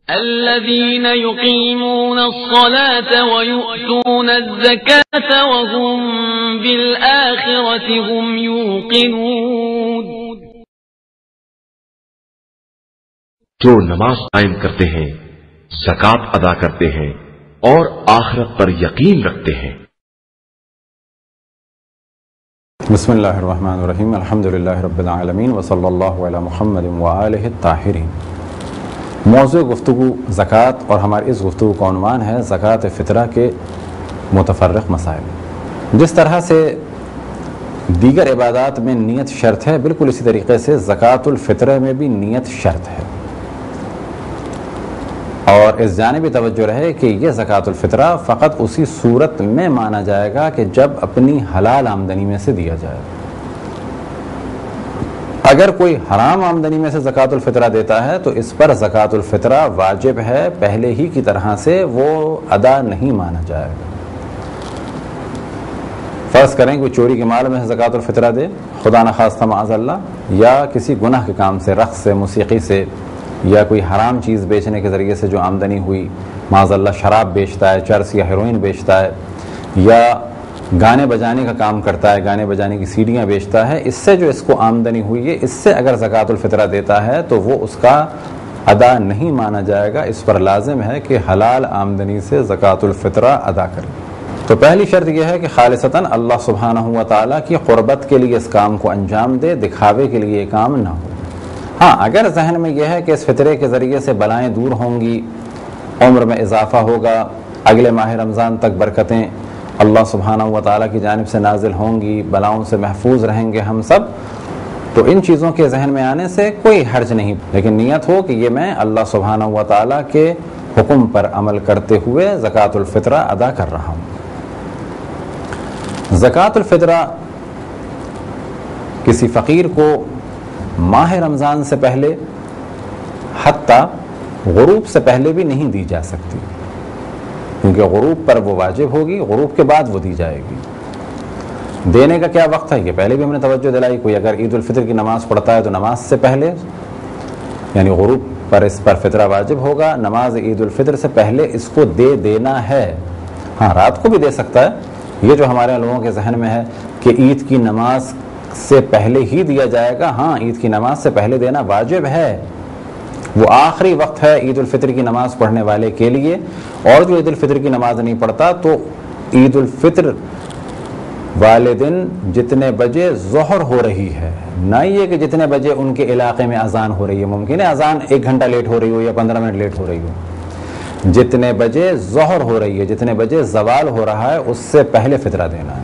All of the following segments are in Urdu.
الذين يقيمون الصلاة ويؤتون الزكاة وهم بالآخرة هم يوقنون. جو نماز قائم کرتے ہیں، زکات ادا کرتے ہیں اور آخرت پر یقین رکھتے ہیں. بسم اللہ الرحمن الرحیم. الحمدللہ رب العالمین وصلی اللہ علی محمد وآلہ الطاہرین. موضوع گفتگو زکوٰۃ اور ہماری اس گفتگو کا عنوان ہے زکوٰۃ فطرہ کے متفرق مسائل. جس طرح سے دیگر عبادات میں نیت شرط ہے، بالکل اسی طریقے سے زکوٰۃ الفطرہ میں بھی نیت شرط ہے. اور اس جانب بھی توجہ رہے کہ یہ زکوٰۃ الفطرہ فقط اسی صورت میں مانا جائے گا کہ جب اپنی حلال آمدنی میں سے دیا جائے. اگر کوئی حرام آمدنی میں سے زکوٰۃ الفطرہ دیتا ہے تو اس پر زکوٰۃ الفطرہ واجب ہے، پہلے ہی کی طرح سے وہ ادا نہیں مانا جائے گا. فرض کریں کوئی چوری کے مال میں سے زکوٰۃ الفطرہ دے، خدا نخواستہ معاذ اللہ، یا کسی گناہ کے کام سے، رقص سے، موسیقی سے، یا کوئی حرام چیز بیچنے کے ذریعے سے جو آمدنی ہوئی، معاذ اللہ شراب بیچتا ہے، چرس یا ہیروئن بیچتا ہے، یا گانے بجانے کا کام کرتا ہے، گانے بجانے کی سیڈیاں بیچتا ہے، اس سے جو اس کو آمدنی ہوئی ہے، اس سے اگر زکوٰۃ الفطرہ دیتا ہے تو وہ اس کا ادا نہیں مانا جائے گا. اس پر لازم ہے کہ حلال آمدنی سے زکوٰۃ الفطرہ ادا کرے. تو پہلی شرط یہ ہے کہ خالصتاً اللہ سبحانہ و تعالیٰ کی قربت کے لیے اس کام کو انجام دے، دکھاوے کے لیے یہ کام نہ ہو. ہاں، اگر ذہن میں یہ ہے کہ اس فطرے کے ذریعے سے بلائیں دور ہوں گی، عمر میں اضافہ ہوگا، اگلے ماہ رمضان تک برکتیں اللہ سبحانہ و تعالیٰ کی جانب سے نازل ہوں گی، بلاؤں سے محفوظ رہیں گے ہم سب، تو ان چیزوں کے ذہن میں آنے سے کوئی حرج نہیں. لیکن نیت ہو کہ یہ میں اللہ سبحانہ و تعالیٰ کے حکم پر عمل کرتے ہوئے زکوٰۃ الفطرہ ادا کر رہا ہوں. زکوٰۃ الفطرہ کسی فقیر کو ماہ رمضان سے پہلے، حتیٰ غروب سے پہلے بھی نہیں دی جا سکتی، کیونکہ غروب پر وہ واجب ہوگی، غروب کے بعد وہ دی جائے گی. دینے کا کیا وقت ہے، یہ پہلے بھی ہم نے توجہ دلائی. کوئی اگر عید الفطر کی نماز پڑھتا ہے تو نماز سے پہلے، یعنی غروب پر اس پر فطرہ واجب ہوگا، نماز عید الفطر سے پہلے اس کو دے دینا ہے. ہاں، رات کو بھی دے سکتا ہے. یہ جو ہمارے لوگوں کے ذہن میں ہے کہ عید کی نماز سے پہلے ہی دیا جائے گا، ہاں، عید کی نماز سے پہلے دینا واجب ہے. وہ آخری وقت ہے عید الفطر کی نماز پڑھنے والے کے لیے. اور جو عید الفطر کی نماز نہیں پڑھتا تو عید الفطر والے دن جتنے بجے ظہر ہو رہی ہے، نہ یہ کہ جتنے بجے ان کے علاقے میں اذان ہو رہی ہے، ممکن ہے اذان 1 گھنٹہ لیٹ ہو رہی ہو یا 15 منٹ لیٹ ہو رہی ہو، جتنے بجے ظہر ہو رہی ہے، جتنے بجے زوال ہو رہا ہے، اس سے پہلے فطرہ دینا ہے.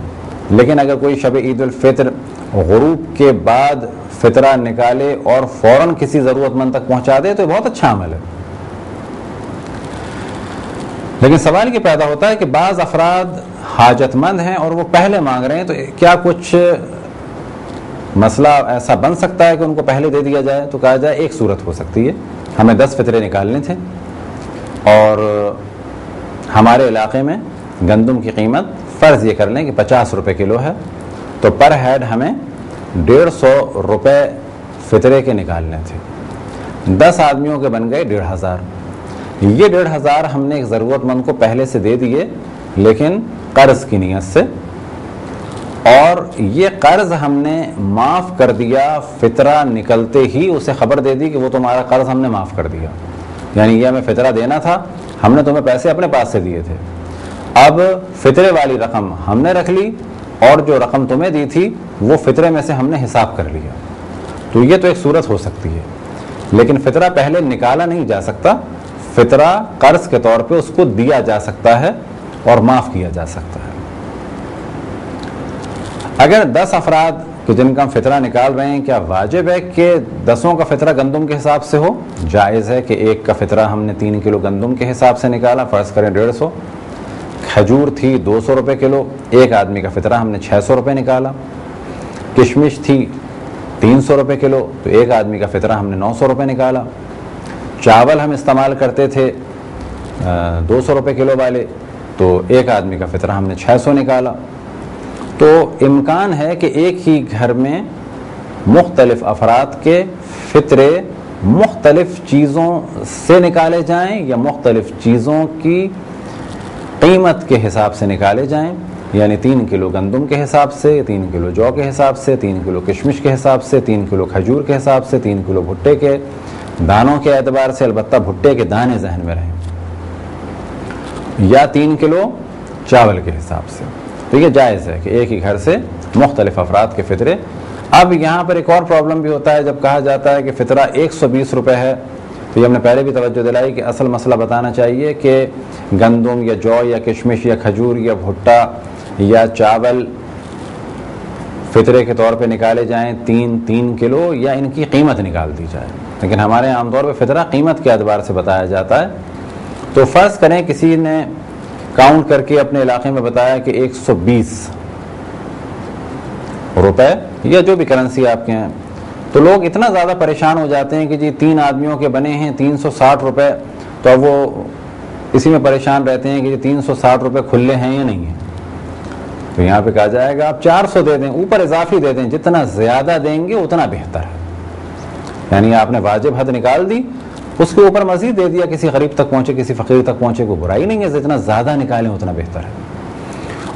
لیکن اگر کوئی شب عید الفطر غروب کے بعد فطرہ نکالے اور فوراً کسی ضرورت مند تک پہنچا دے تو یہ بہت اچھا عمل ہے. لیکن سوال یہ پیدا ہوتا ہے کہ بعض افراد حاجت مند ہیں اور وہ پہلے مانگ رہے ہیں، تو کیا کچھ مسئلہ ایسا بن سکتا ہے کہ ان کو پہلے دے دیا جائے؟ تو کہا جائے ایک صورت ہو سکتی ہے. ہمیں 10 فطرے نکالنے تھے اور ہمارے علاقے میں گندم کی قیمت فرض یہ کر لیں کہ 50 روپے کلو ہے، تو پر ہیڈ ہمیں 150 روپے فطرے کے نکالنے تھے. 10 آدمیوں کے بن گئے 1500. یہ 1500 ہم نے ایک ضرورت مند کو پہلے سے دے دیے، لیکن قرض کی نیت سے، اور یہ قرض ہم نے معاف کر دیا. فطرہ نکلتے ہی اسے خبر دے دی کہ وہ تمہارا قرض ہم نے معاف کر دیا. یعنی یہ ہمیں فطرہ دینا تھا، ہم نے تمہیں پیسے اپنے پاس سے دیے تھے، اب فطرے والی رقم ہم نے رکھ لی اور جو رقم تمہیں دی تھی وہ فطرے میں سے ہم نے حساب کر لیا. تو یہ تو ایک صورت ہو سکتی ہے. لیکن فطرہ پہلے نکالا نہیں جا سکتا، فطرہ قرض کے طور پہ اس کو دیا جا سکتا ہے اور معاف کیا جا سکتا ہے. اگر 10 افراد کہ جن کا ہم فطرہ نکال رہے ہیں، کیا واجب ہے کہ 10 کا فطرہ گندم کے حساب سے ہو؟ جائز ہے کہ ایک کا فطرہ ہم نے 3 کلو گندم کے حساب سے نکالا، فرض کریں 150. کھجور تھی 200 روپے کلو، ایک آدمی کا فطرہ ہم نے 600 روپے نکالا. کشمش تھی 300 روپے کلو، تو ایک آدمی کا فطرہ ہم نے 900 روپے نکالا. چاول ہم استعمال کرتے تھے 200 روپے کلو والے، تو ایک آدمی کا فطرہ ہم نے 600 نکالا. تو امکان ہے کہ ایک ہی گھر میں مختلف افراد کے فطرے مختلف چیزوں سے نکالے جائیں یا مختلف چیزوں کی قیمت کے حساب سے نکالے جائیں، یعنی 3 کلو گندم کے حساب سے، 3 کلو جو کے حساب سے، 3 کلو کشمش کے حساب سے، 3 کلو کھجور کے حساب سے، 3 کلو بھٹے کے دانوں کے اعتبار سے، البتہ بھٹے کے دانے ذہن میں رہیں، یا 3 کلو چاول کے حساب سے. تو یہ جائز ہے کہ ایک ہی گھر سے مختلف افراد کے فطرے. اب یہاں پر ایک اور پرابلم بھی ہوتا ہے، جب کہا جاتا ہے کہ فطرہ 120 روپے ہے، تو یہ ہم نے پہلے بھی توجہ دلائی کہ اصل مسئلہ بتانا چاہیے کہ گندم یا جو یا کشمش یا کھجور یا بھٹا یا چاول فطرے کے طور پہ نکالے جائیں 3 کلو، یا ان کی قیمت نکال دی جائے. لیکن ہمارے عام طور پہ فطرہ قیمت کے اعتبار سے بتایا جاتا ہے. تو فرض کریں کسی نے کاؤنٹ کر کے اپنے علاقے میں بتایا کہ 120 روپے یا جو بھی کرنسی آپ کے ہیں، تو لوگ اتنا زیادہ پریشان ہو جاتے ہیں کہ جی 3 آدمیوں کے بنے ہیں 360 روپے، تو اب وہ اسی میں پریشان رہتے ہیں کہ جی 360 روپے کھلے ہیں یا نہیں ہیں. تو یہاں پہ کہا جائے گا آپ 400 دے دیں، اوپر اضافی دے دیں، جتنا زیادہ دیں گے اتنا بہتر ہے. یعنی آپ نے واجب حد نکال دی، اس کے اوپر مزید دے دیا، کسی غریب تک پہنچے کسی فقیر تک پہنچے، کوئی برائی نہیں ہے، جتنا زیادہ نکالیں اتنا بہتر ہے.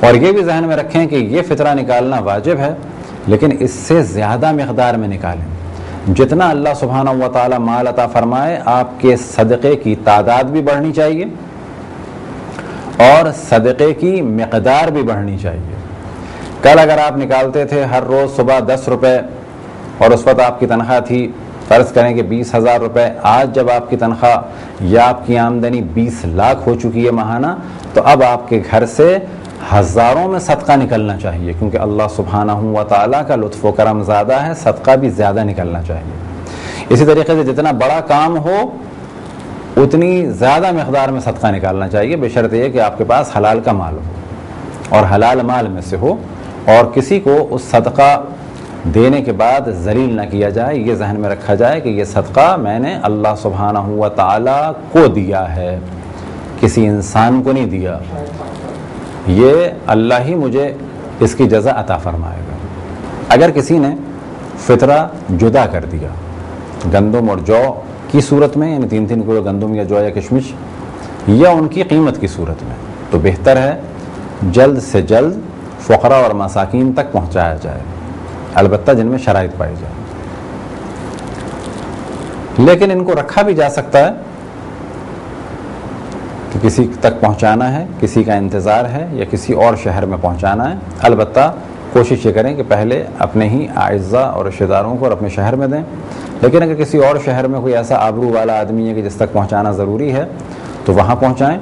اور یہ بھی ذہن میں رکھیں کہ یہ فطرہ نکالنا واجب ہے، لیکن اس سے زیادہ مقدار میں نکالیں. جتنا اللہ سبحانہ و تعالی مال عطا فرمائے، آپ کے صدقے کی تعداد بھی بڑھنی چاہیے اور صدقے کی مقدار بھی بڑھنی چاہیے. کل اگر آپ نکالتے تھے ہر روز صبح 10 روپے اور اس وقت آپ کی تنخواہ تھی فرض کریں کہ 20,000 روپے، آج جب آپ کی تنخواہ یا آپ کی آمدنی 20 لاکھ ہو چکی ہے ماہانہ، تو اب آپ کے گھر سے ہزاروں میں صدقہ نکلنا چاہیے، کیونکہ اللہ سبحانہ و تعالیٰ کا لطف و کرم زیادہ ہے، صدقہ بھی زیادہ نکلنا چاہیے. اسی طریقے سے جتنا بڑا کام ہو اتنی زیادہ مقدار میں صدقہ نکالنا چاہیے، بشرط یہ کہ آپ کے پاس حلال کا مال ہو اور حلال مال میں سے ہو، اور کسی کو اس صدقہ دینے کے بعد ذلیل نہ کیا جائے. یہ ذہن میں رکھا جائے کہ یہ صدقہ میں نے اللہ سبحانہ و تعالیٰ کو دیا ہے، کسی انسان کو نہیں دیا، یہ اللہ ہی مجھے اس کی جزا عطا فرمائے گا. اگر کسی نے فطرہ جدا کر دیا گندم اور جو کی صورت میں، یعنی 3 کلو گندم یا جو یا کشمش، یا ان کی قیمت کی صورت میں، تو بہتر ہے جلد سے جلد فقراء اور مساکین تک پہنچایا جائے، البتہ جن میں شرائط پائی جائے. لیکن ان کو رکھا بھی جا سکتا ہے کہ کسی تک پہنچانا ہے، کسی کا انتظار ہے، یا کسی اور شہر میں پہنچانا ہے. البتہ کوشش یہ کریں کہ پہلے اپنے ہی اعزاء اور رشتہ داروں کو اور اپنے شہر میں دیں. لیکن اگر کسی اور شہر میں کوئی ایسا آبرو والا آدمی ہے کہ جس تک پہنچانا ضروری ہے تو وہاں پہنچائیں.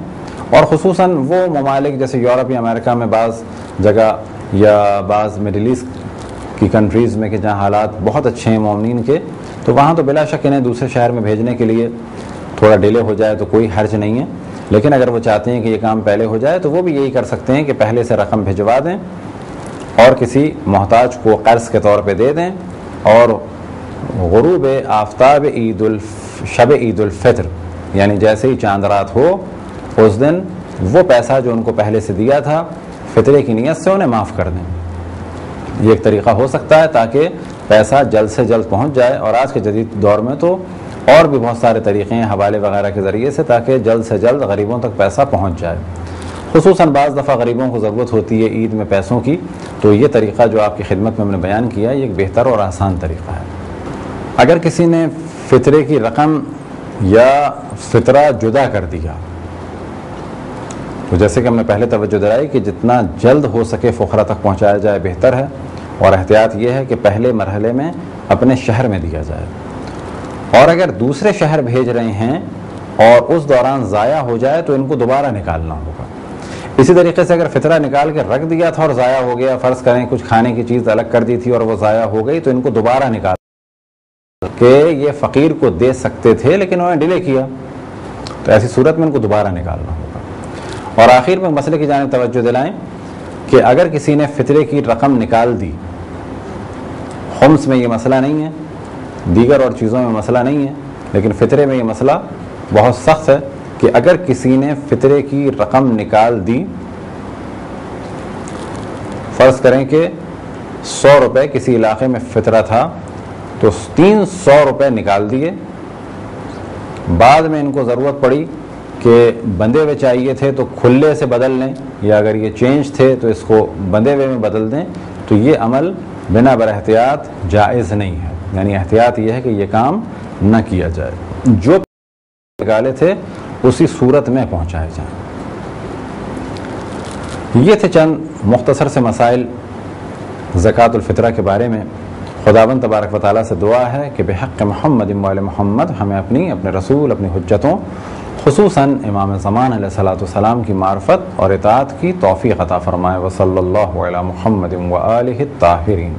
اور خصوصاً وہ ممالک جیسے یورپ یا امریکہ میں بعض جگہ، یا بعض مڈل ایسٹ کی کنٹریز میں کہ جہاں حالات بہت اچھے ہیں مومنین کے، تو وہاں تو بلا شک انہیں دوسرے شہر میں بھیجنے کے لیے تھوڑا ڈیلے ہو جائے تو کوئی حرج نہیں ہے. لیکن اگر وہ چاہتے ہیں کہ یہ کام پہلے ہو جائے تو وہ بھی یہی کر سکتے ہیں کہ پہلے سے رقم بھجوا دیں اور کسی محتاج کو قرض کے طور پہ دے دیں، اور غروب آفتاب شب عید الفطر، یعنی جیسے ہی چاند رات ہو اس دن وہ پیسہ جو ان کو پہلے سے دیا تھا فطرے کی نیت سے انہیں معاف کر دیں. یہ ایک طریقہ ہو سکتا ہے تاکہ پیسہ جلد سے جلد پہنچ جائے. اور آج کے جدید دور میں تو اور بھی بہت سارے طریقے ہیں حوالے وغیرہ کے ذریعے سے، تاکہ جلد سے جلد غریبوں تک پیسہ پہنچ جائے. خصوصاً بعض دفعہ غریبوں کو ضرورت ہوتی ہے عید میں پیسوں کی، تو یہ طریقہ جو آپ کی خدمت میں ہم نے بیان کیا یہ ایک بہتر اور آسان طریقہ ہے. اگر کسی نے فطرے کی رقم یا فطرہ جدا کر دیا تو جیسے کہ ہم نے پہلے توجہ دلائی کہ جتنا جلد ہو سکے فقراء تک پہنچایا جائے بہتر ہے. اور احتیاط یہ ہے کہ پہلے مرحلے میں اپنے شہر میں دیا جائے، اور اگر دوسرے شہر بھیج رہے ہیں اور اس دوران ضائع ہو جائے تو ان کو دوبارہ نکالنا ہوگا. اسی طریقے سے اگر فطرہ نکال کے رکھ دیا تھا اور ضائع ہو گیا، فرض کریں کچھ کھانے کی چیز الگ کر دی تھی اور وہ ضائع ہو گئی، تو ان کو دوبارہ نکالنا کہ یہ فقیر کو دے سکتے تھے لیکن انہوں نے ڈیلے کیا، تو ایسی صورت میں ان کو دوبارہ نکالنا ہوگا. اور آخر میں مسئلے کی جانب توجہ دلائیں کہ اگر کسی نے فطرے کی رقم نکال دی، خمس میں یہ مسئلہ نہیں ہے، دیگر اور چیزوں میں مسئلہ نہیں ہے، لیکن فطرے میں یہ مسئلہ بہت سخت ہے کہ اگر کسی نے فطرے کی رقم نکال دی، فرض کریں کہ 100 روپے کسی علاقے میں فطرہ تھا تو 300 روپے نکال دیے بعد میں ان کو ضرورت پڑی کہ بندھے ہوئے چاہیے تھے تو کھلے سے بدل لیں، یا اگر یہ چینج تھے تو اس کو بندھے ہوئے میں بدل دیں، تو یہ عمل بنا بر احتیاط جائز نہیں ہے. یعنی احتیاط یہ ہے کہ یہ کام نہ کیا جائے، جو نکالے تھے اسی صورت میں پہنچائے جائیں. یہ تھے چند مختصر سے مسائل زکوٰۃ الفطرہ کے بارے میں. خداوند تبارک و تعالیٰ سے دعا ہے کہ بحق محمد وآل محمد ہمیں اپنے رسول، اپنی حجتوں، خصوصاً امام زمان علیہ الصلوۃ والسلام کی معرفت اور اطاعت کی توفیق عطا فرمائے. وصلی اللہ علی محمد وآلہ الطاہرین.